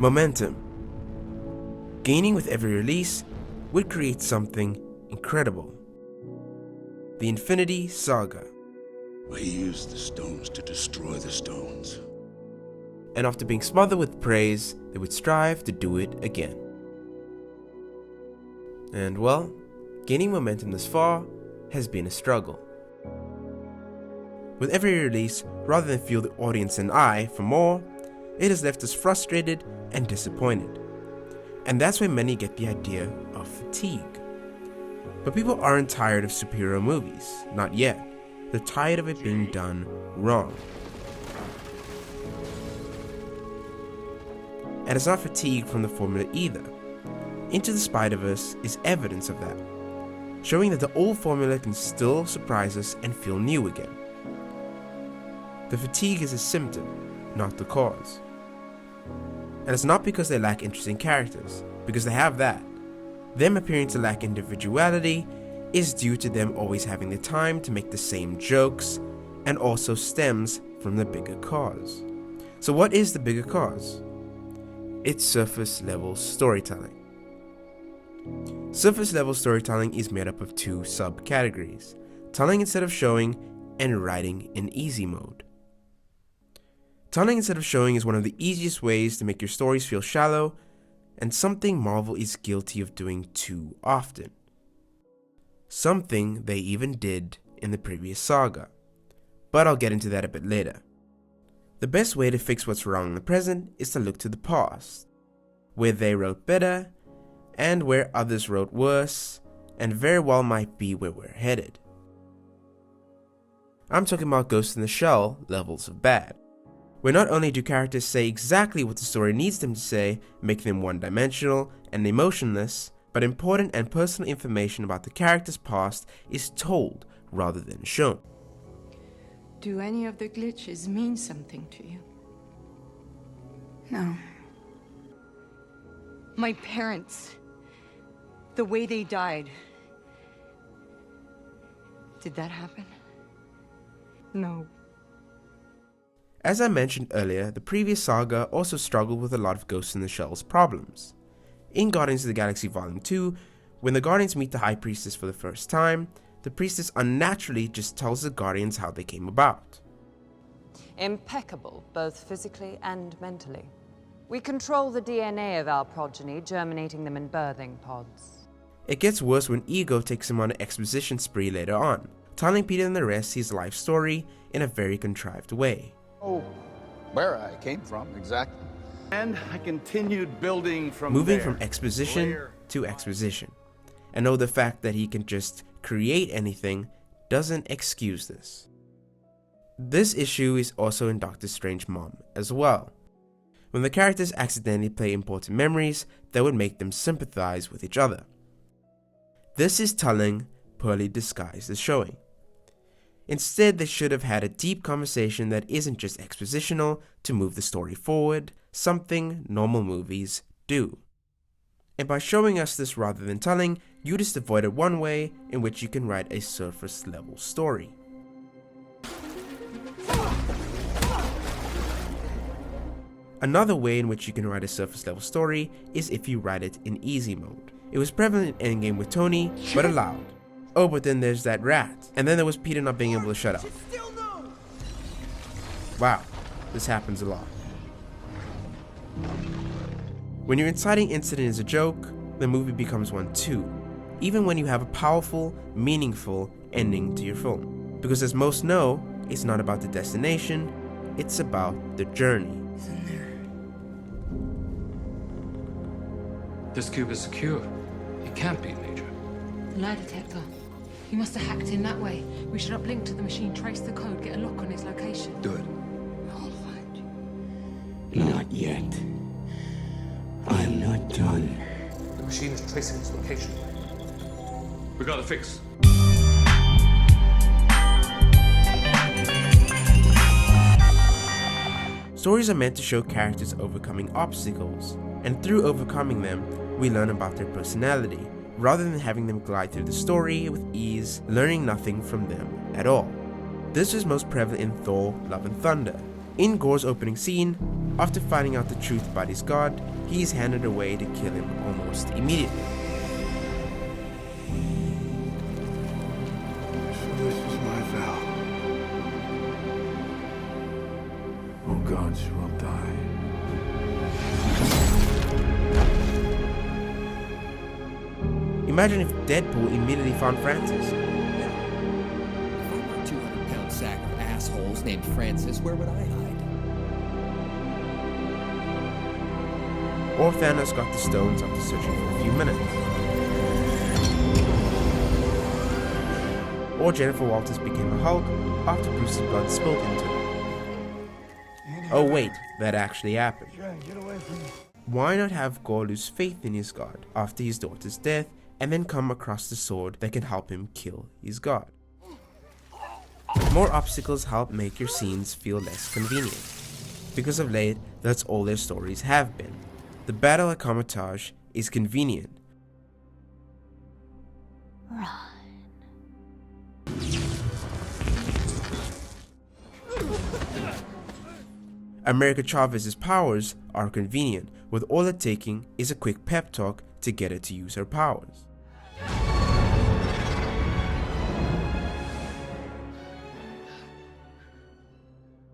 Momentum. Gaining with every release would create something incredible. The Infinity Saga. We used the stones to destroy the stones. And after being smothered with praise, they would strive to do it again. And well, gaining momentum this far has been a struggle. With every release, rather than fuel the audience and eye for more, it has left us frustrated and disappointed. And that's where many get the idea of fatigue. But people aren't tired of superhero movies, not yet. They're tired of it being done wrong. And it's not fatigue from the formula either. Into the Spider-Verse is evidence of that, showing that the old formula can still surprise us and feel new again. The fatigue is a symptom, not the cause. And it's not because they lack interesting characters, because they have that. Them appearing to lack individuality is due to them always having the time to make the same jokes, and also stems from the bigger cause. So what is the bigger cause? It's surface level storytelling. Surface level storytelling is made up of two subcategories: telling instead of showing, and writing in easy mode. Telling instead of showing is one of the easiest ways to make your stories feel shallow, and something Marvel is guilty of doing too often. Something they even did in the previous saga, but I'll get into that a bit later. The best way to fix what's wrong in the present is to look to the past, where they wrote better, and where others wrote worse, and very well might be where we're headed. I'm talking about Ghost in the Shell levels of bad, where not only do characters say exactly what the story needs them to say, making them one-dimensional and emotionless, but important and personal information about the character's past is told rather than shown. Do any of the glitches mean something to you? No. My parents, the way they died. Did that happen? No. As I mentioned earlier, the previous saga also struggled with a lot of Ghost in the Shell's problems. In Guardians of the Galaxy Volume 2, when the Guardians meet the High Priestess for the first time, the Priestess unnaturally just tells the Guardians how they came about. Impeccable, both physically and mentally. We control the DNA of our progeny, germinating them in birthing pods. It gets worse when Ego takes him on an exposition spree later on, telling Peter and the rest his life story in a very contrived way. Oh, where I came from, exactly. And I continued building from moving there. from exposition to exposition. And know the fact that he can just create anything doesn't excuse this. This issue is also in Doctor Strange Mom as well, when the characters accidentally play important memories that would make them sympathize with each other. This is telling, poorly disguised as showing. Instead, they should have had a deep conversation that isn't just expositional to move the story forward, something normal movies do. And by showing us this rather than telling, you just avoided one way in which you can write a surface level story. Another way in which you can write a surface level story is if you write it in easy mode. It was prevalent in Endgame with Tony, but allowed. Oh, but then there's that rat. And then there was Peter not being able to shut up. Wow, this happens a lot. When your inciting incident is a joke, the movie becomes one too. Even when you have a powerful, meaningful ending to your film. Because as most know, it's not about the destination, it's about the journey. This cube is secure. It can't be, Major. Lie detector. He must have hacked in that way. We should uplink to the machine, trace the code, get a lock on his location. Do it. I'll find you. Not yet. I'm not done. The machine is tracing its location. We got a fix. Stories are meant to show characters overcoming obstacles, and through overcoming them, we learn about their personality, rather than having them glide through the story with ease, learning nothing from them at all. This was most prevalent in Thor: Love and Thunder, In Gore's opening scene, after finding out the truth about his god, he is handed away to kill him almost immediately. This is my vow. Oh gods, you will die. Imagine if Deadpool immediately found Francis. If I were a 200-pound sack of assholes named Francis, where would I hide? Or Thanos got the stones after searching for a few minutes. Or Jennifer Walters became a Hulk after Bruce's blood spilled into her. Oh wait, that actually happened. Why not have Gore lose faith in his god after his daughter's death and then come across the sword that can help him kill his god? More obstacles help make your scenes feel less convenient. Because of late, that's all their stories have been. The battle at Comitage is convenient. America Chavez's powers are convenient, with all it taking is a quick pep talk to get her to use her powers.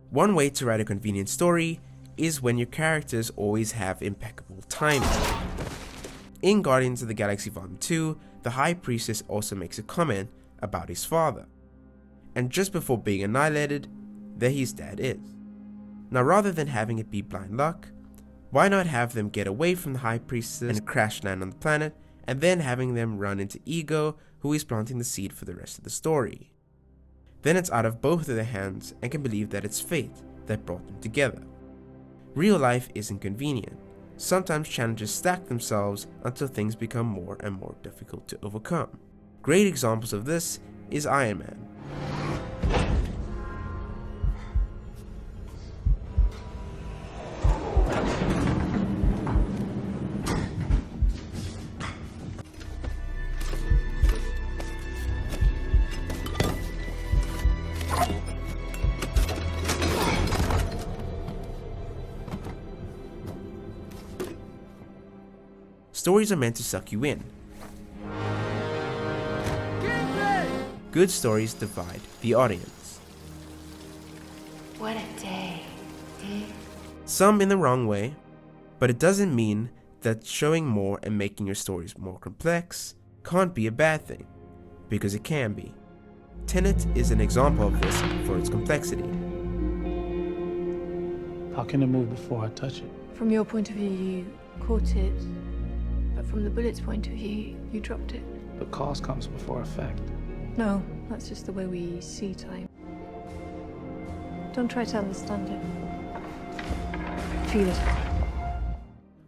One way to write a convenient story is when your characters always have impeccable timing. In Guardians of the Galaxy Vol. 2, the High Priestess also makes a comment about his father. And just before being annihilated, there his dad is. Now rather than having it be blind luck, why not have them get away from the High Priestess and crash land on the planet, and then having them run into Ego, who is planting the seed for the rest of the story. Then it's out of both of their hands and can believe that it's fate that brought them together. Real life isn't convenient. Sometimes challenges stack themselves until things become more and more difficult to overcome. Great examples of this is Iron Man. Stories are meant to suck you in. Good stories divide the audience. What a day, Dick. Some in the wrong way, but it doesn't mean that showing more and making your stories more complex can't be a bad thing, because it can be. Tenet is an example of this for its complexity. How can it move before I touch it? From your point of view, you caught it. But from the bullet's point of view, you dropped it. But cause comes before effect. No, that's just the way we see time. Don't try to understand it. Feel it.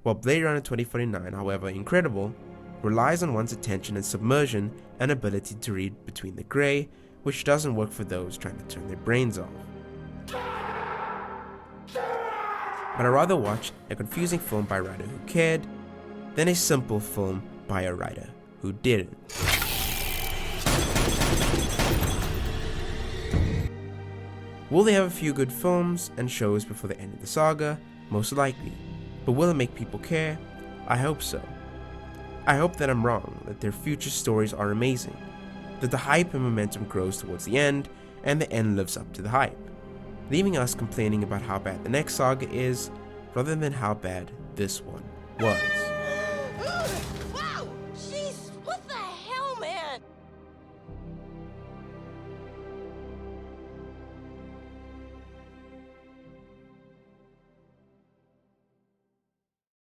While Blade Runner 2049, however incredible, relies on one's attention and submersion and ability to read between the grey, which doesn't work for those trying to turn their brains off. But I'd rather watch a confusing film by a writer who cared than a simple film by a writer who didn't. Will they have a few good films and shows before the end of the saga? Most likely. But will it make people care? I hope so. I hope that I'm wrong, that their future stories are amazing, that the hype and momentum grows towards the end, and the end lives up to the hype, leaving us complaining about how bad the next saga is, rather than how bad this one was.